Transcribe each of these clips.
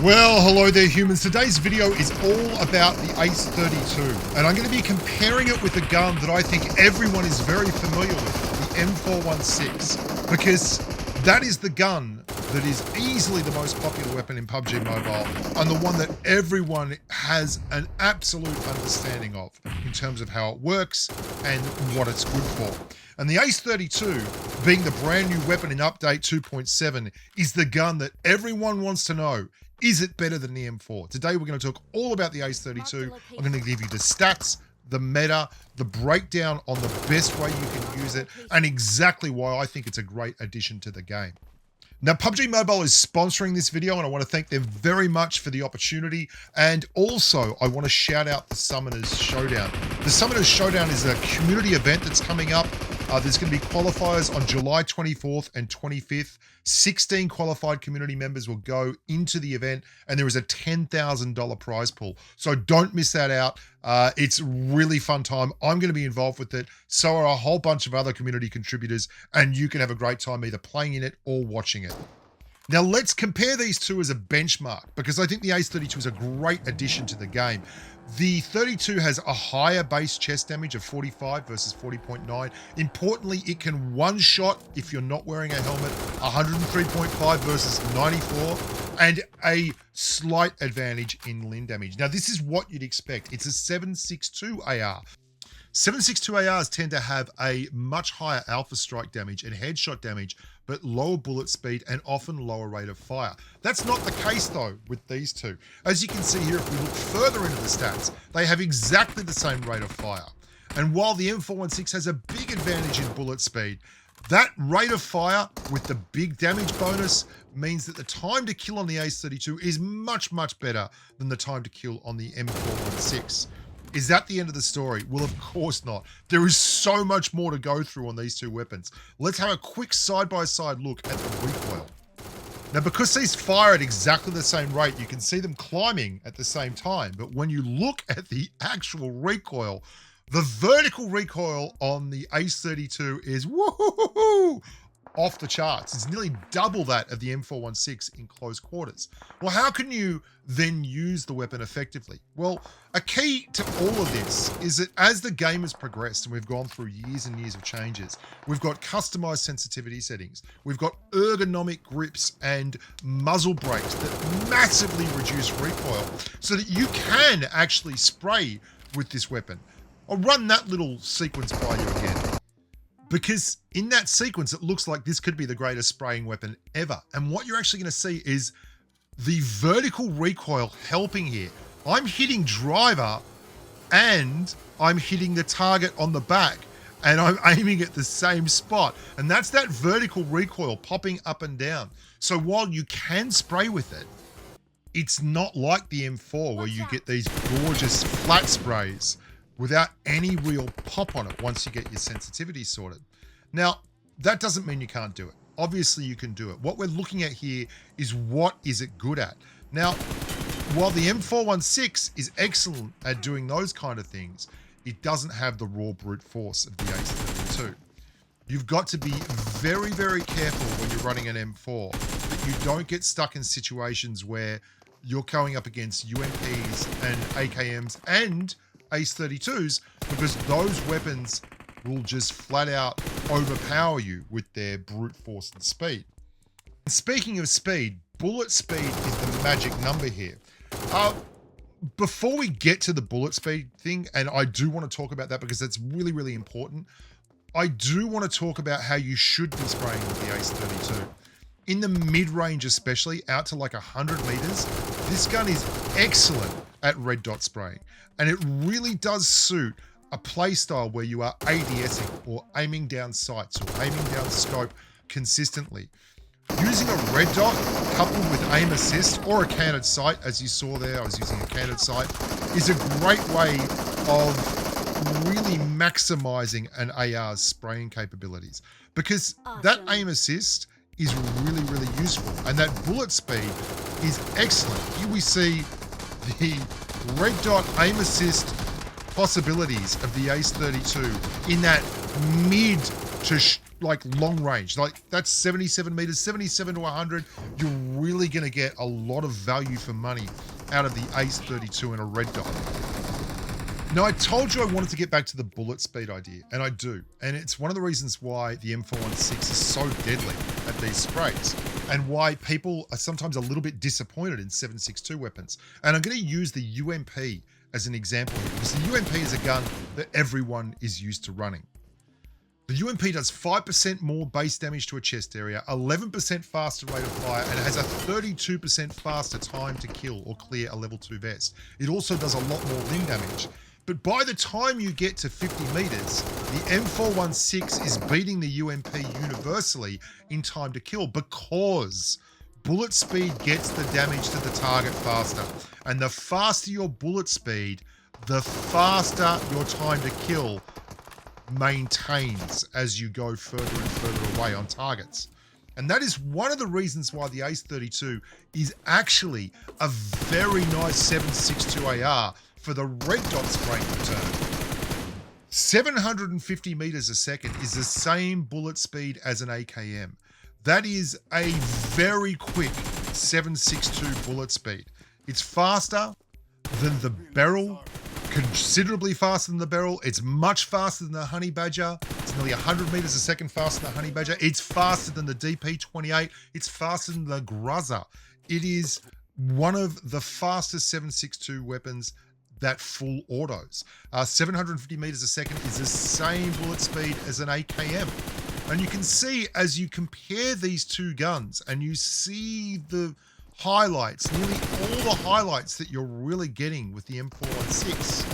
Well, hello there humans. Today's video is all about the Ace 32, and I'm going to be comparing it with a gun that I think everyone is very familiar with, the M416, because that is the gun that is easily the most popular weapon in PUBG Mobile, and the one that everyone has an absolute understanding of in terms of how it works and what it's good for. And the Ace 32, being the brand new weapon in update 2.7, is the gun that everyone wants to know. Is it better than the M4? Today we're going to talk all about the Ace 32. I'm going to give you the stats, the meta, the breakdown on the best way you can use it, and exactly why I think it's a great addition to the game. Now, PUBG Mobile is sponsoring this video, and I want to thank them very much for the opportunity. And also, I want to shout out the Summoners Showdown. The Summoners Showdown is a community event that's coming up. There's going to be qualifiers on July 24th and 25th. 16 qualified community members will go into the event, and there is a $10,000 prize pool. So don't miss that out. It's a really fun time. I'm going to be involved with it. So are a whole bunch of other community contributors, and you can have a great time either playing in it or watching it. Now let's compare these two as a benchmark, because I think the Ace 32 is a great addition to the game. The 32 has a higher base chest damage of 45 versus 40.9. Importantly, it can one-shot, if you're not wearing a helmet, 103.5 versus 94, and a slight advantage in limb damage. Now, this is what you'd expect. It's a 7.62 AR. 7.62 ARs tend to have a much higher alpha strike damage and headshot damage, but lower bullet speed and often lower rate of fire. That's not the case though with these two. As you can see here, if we look further into the stats, they have exactly the same rate of fire. And while the M416 has a big advantage in bullet speed, that rate of fire with the big damage bonus means that the time to kill on the Ace 32 is much, much better than the time to kill on the M416. Is that the end of the story? Well, of course not. There is so much more to go through on these two weapons. Let's have a quick side-by-side look at the recoil. Now, because these fire at exactly the same rate, you can see them climbing at the same time. But when you look at the actual recoil, the vertical recoil on the Ace 32 is woohoo! Off the charts. It's nearly double that of the M416 in close quarters. Well, how can you then use the weapon effectively? Well, a key to all of this is that as the game has progressed and we've gone through years and years of changes, we've got customized sensitivity settings, we've got ergonomic grips and muzzle brakes that massively reduce recoil so that you can actually spray with this weapon. I'll run that little sequence by you again. Because in that sequence, it looks like this could be the greatest spraying weapon ever. And what you're actually going to see is the vertical recoil helping here. I'm hitting driver and I'm hitting the target on the back and I'm aiming at the same spot. And that's that vertical recoil popping up and down. So while you can spray with it, it's not like the M4 where you get these gorgeous flat sprays without any real pop on it once you get your sensitivity sorted. Now, that doesn't mean you can't do it. Obviously, you can do it. What we're looking at here is what is it good at. Now, while the M416 is excellent at doing those kind of things, it doesn't have the raw brute force of the Ace 32. You've got to be very, very careful when you're running an M4 that you don't get stuck in situations where you're going up against UMPs and AKMs and Ace 32s, because those weapons will just flat out overpower you with their brute force and speed. And speaking of speed, bullet speed is the magic number here. Before we get to the bullet speed thing, and I do want to talk about that because that's really, really important, I do want to talk about how you should be spraying with the Ace 32. In the mid-range especially, out to like 100 meters, this gun is excellent at red dot spraying. And it really does suit a playstyle where you are ADSing or aiming down sights or aiming down scope consistently. Using a red dot coupled with aim assist or a canted sight, as you saw there, I was using a canted sight, is a great way of really maximizing an AR's spraying capabilities, because that aim assist is really, really useful, and that bullet speed is excellent. Here we see the red dot aim assist possibilities of the Ace 32 in that mid to like long range, like that's 77 meters, 77 to 100, you're really going to get a lot of value for money out of the Ace 32 in a red dot. Now, I told you I wanted to get back to the bullet speed idea, and I do. And it's one of the reasons why the M416 is so deadly at these sprays, and why people are sometimes a little bit disappointed in 7.62 weapons. And I'm going to use the UMP as an example here, because the UMP is a gun that everyone is used to running. The UMP does 5% more base damage to a chest area, 11% faster rate of fire, and it has a 32% faster time to kill or clear a level 2 vest. It also does a lot more limb damage. But by the time you get to 50 meters, the M416 is beating the UMP universally in time to kill, because bullet speed gets the damage to the target faster. And the faster your bullet speed, the faster your time to kill maintains as you go further and further away on targets. And that is one of the reasons why the Ace 32 is actually a very nice 7.62 AR for the red dot spraying return. 750 meters a second is the same bullet speed as an AKM. That is a very quick 7.62 bullet speed. It's faster than the barrel, considerably faster than the barrel. It's much faster than the Honey Badger. It's nearly 100 meters a second faster than the Honey Badger. It's faster than the DP28. It's faster than the Gruzzer. It is one of the fastest 7.62 weapons that full autos. 750 meters a second is the same bullet speed as an AKM. And you can see as you compare these two guns and you see the highlights, nearly all the highlights that you're really getting with the M416,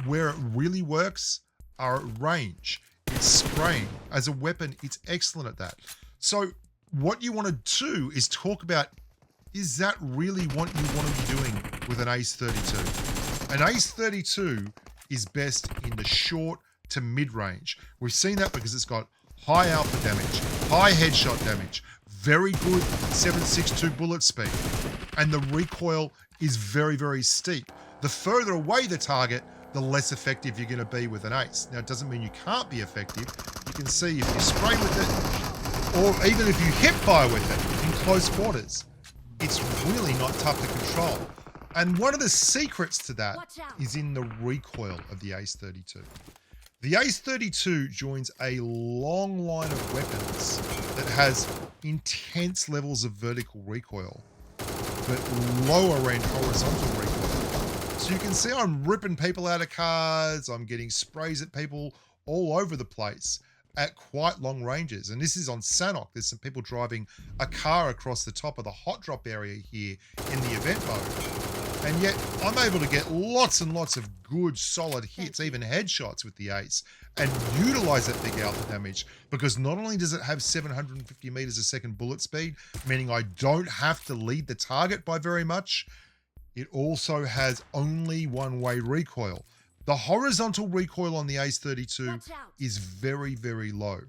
where it really works are at range. It's spraying. As a weapon, it's excellent at that. So what you want to do is talk about, is that really what you want to be doing with an Ace 32? An Ace 32 is best in the short to mid-range. We've seen that because it's got high alpha damage, high headshot damage, very good 7.62 bullet speed, and the recoil is very, very steep. The further away the target, the less effective you're going to be with an Ace. Now, it doesn't mean you can't be effective. You can see if you spray with it, or even if you hip fire with it in close quarters, it's really not tough to control. And one of the secrets to that is in the recoil of the Ace 32. The Ace 32 joins a long line of weapons that has intense levels of vertical recoil, but lower end horizontal recoil. So you can see I'm ripping people out of cars, I'm getting sprays at people all over the place at quite long ranges. And this is on Sanok. There's some people driving a car across the top of the hot drop area here in the event mode. And yet I'm able to get lots and lots of good solid hits, even headshots with the Ace, and utilize that big alpha damage, because not only does it have 750 meters a second bullet speed, meaning I don't have to lead the target by very much, it also has only one-way recoil. The horizontal recoil on the Ace 32 is very, very low.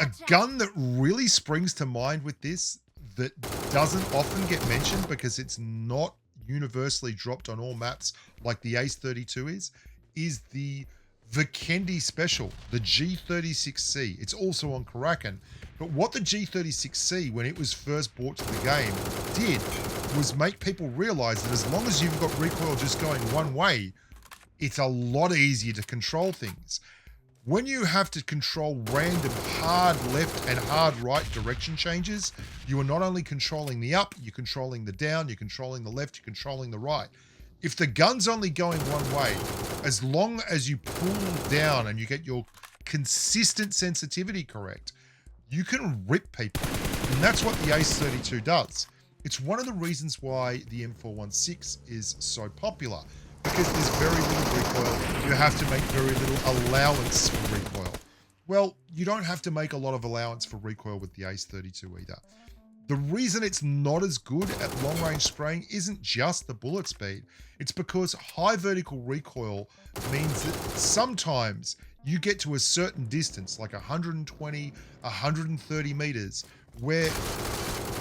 A gun that really springs to mind with this, that doesn't often get mentioned because it's not universally dropped on all maps like the Ace 32 is the Vikendi Special, the G36C. It's also on Karakin. But what the G36C, when it was first brought to the game, did was make people realize that as long as you've got recoil just going one way, it's a lot easier to control things. When you have to control random hard left and hard right direction changes, you are not only controlling the up, you're controlling the down, you're controlling the left, you're controlling the right. If the gun's only going one way, as long as you pull down and you get your consistent sensitivity correct, you can rip people. And that's what the Ace 32 does. It's one of the reasons why the M416 is so popular, because there's very little recoil. You have to make very little allowance for recoil. Well, you don't have to make a lot of allowance for recoil with the Ace 32 either. The reason it's not as good at long range spraying isn't just the bullet speed. It's because high vertical recoil means that sometimes you get to a certain distance, like 120, 130 meters, where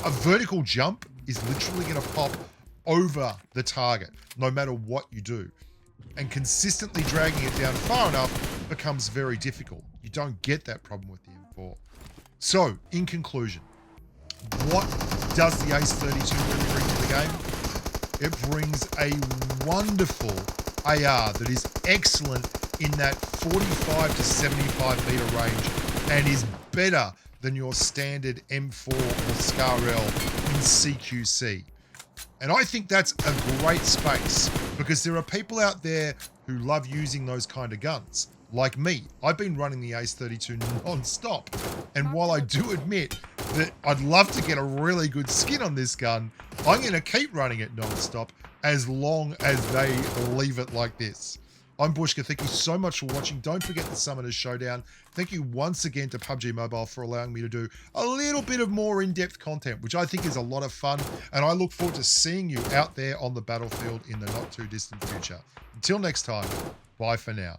a vertical jump is literally going to pop over the target, no matter what you do. And consistently dragging it down far enough becomes very difficult. You don't get that problem with the M4. So, in conclusion, what does the Ace 32 really bring to the game? It brings a wonderful AR that is excellent in that 45 to 75 meter range and is better than your standard M4 or SCAR-L in CQC. And I think that's a great space because there are people out there who love using those kind of guns. Like me, I've been running the Ace 32 non-stop. And while I do admit that I'd love to get a really good skin on this gun, I'm going to keep running it non-stop as long as they leave it like this. I'm Bushka. Thank you so much for watching. Don't forget the Summoners Showdown. Thank you once again to PUBG Mobile for allowing me to do a little bit of more in-depth content, which I think is a lot of fun. And I look forward to seeing you out there on the battlefield in the not too distant future. Until next time, bye for now.